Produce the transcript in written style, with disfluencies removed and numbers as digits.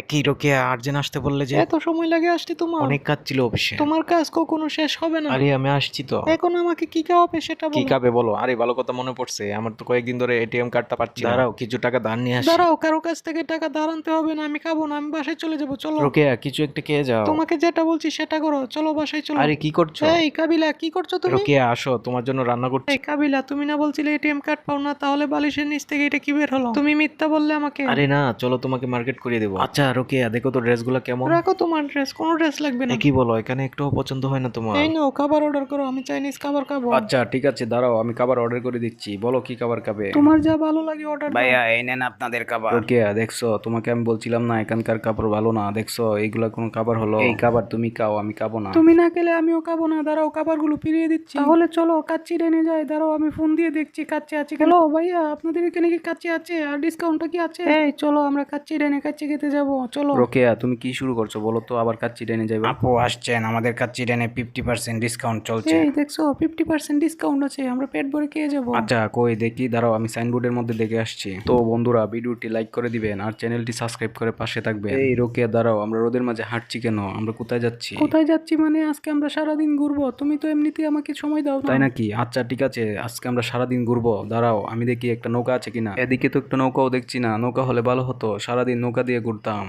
একই রোকেয়া আর্জেন্ট আসতে বললে যে? এত সময় লাগে আসতে তোমার? অনেক কাজ ছিল অফিসে। তোমার কাজ কখনো শেষ হবে না। আরে আমি আসছি তো। এখন আমাকে কি খাওয়াবে সেটা কি বলো। খাবে বলো? আরে ভালো কথা মনে পড়ছে, আমার তো কয়েকদিন ধরে এটিএম কার্ডটা পাচ্ছি না। দাঁড়াও কিছু টাকা ধার নিয়ে আসি। দাঁড়াও, কারো কাছ থেকে টাকা ধার আনতে হবে না, আমি খাবো না, আমি বাসায় চলে যাবো, চলো। রোকেয়া কিছু একটা খেয়ে যাও। তোমাকে যেটা বলছি সেটা করো, চলো বাসায় চলো। আরে কি করছো? এই কাবিলা, কি করছো তুমি? রোকেয়া আসো, তোমার জন্য রান্না করছি। এই কাবিলা, তুমি না বলছিলে এটিএম কার্ড পাও না, তাহলে বালিশের নিচ থেকে এটা কি বের হলো? তুমি মিথ্যা বললে আমাকে। আরে না, চলো তোমাকে মার্কেট করিয়ে দেবো। আচ্ছা রোকেয়া দেখো তো ড্রেসগুলো কেমন। রাখো তোমার ড্রেস, কোনো ড্রেস লাগবে না। কি বলো, এখানে একটুও পছন্দ হয় না তোমার? এই নাও খাবার অর্ডার করো, আমি চাইনিজ খাবার খাবো। আচ্ছা ঠিক আছে, দাঁড়াও আমি খাবার অর্ডার করে দিচ্ছি। বলো কি খাবার খাবে? তোমার যা ভালো লাগে অর্ডার দাও। ভাইয়া এই নেন আপনাদের খাবার। রোকেয়া দেখছো, তোমাকে আমি বলছিলাম না এখানকার খাবার ভালো না? দেখছো এইগুলা কোনো খাবার হলো? এই খাবার তুমি খাও, আমি খাবো না। তুমি না খেলে আমিও খাবো না, দাঁড়াও খাবারগুলো ফিরিয়ে দিচ্ছি। তাহলে চলো কাচ্চি এনে যায়, দাঁড়াও আমি ফোন দিয়ে দেখছি কাচ্চি আছে। হ্যালো ভাইয়া, আপনাদের এখানে কি কাচ্চি আছে আর ডিসকাউন্টটা কি আছে? এই চলো আমরা কাচ্চি এনে কাচ্চি খেতে যাবো, চলো। রোকেয়া তুমি কি শুরু করছো বলো তো, আবার কাচ্চি টেনে যাবে? আপু আসছেন, আমাদের কাছে টেনে 50% ডিসকাউন্ট চলছে। এই দেখছো 50% ডিসকাউন্ট আছে, আমরা পেট ভরে খেয়ে যাবো। আচ্ছা কই দেখি, দাঁড়াও আমি সাইনবোর্ডের মধ্যে দেখে আসছি। তো বন্ধুরা ভিডিওটি লাইক করে দিবেন আর চ্যানেলটি সাবস্ক্রাইব করে পাশে থাকবেন। এই রোকেয়া দাঁড়াও, আমরা রোদের মাঝে হাঁটছি কেন? আমরা কোথায় যাচ্ছি? কোথায় যাচ্ছি মানে আজকে আমরা সারাদিন ঘুরবো, তুমি তো এমনিতেই আমাকে সময় দাও না। তাই নাকি? আচ্ছা ঠিক আছে, আজকে আমরা সারাদিন ঘুরবো। দাঁড়াও আমি দেখি একটা নৌকা আছে কিনা। এদিকে তো একটা নৌকাও দেখছি না, নৌকা হলে ভালো হতো, সারাদিন নৌকা দিয়ে ঘুরতাম।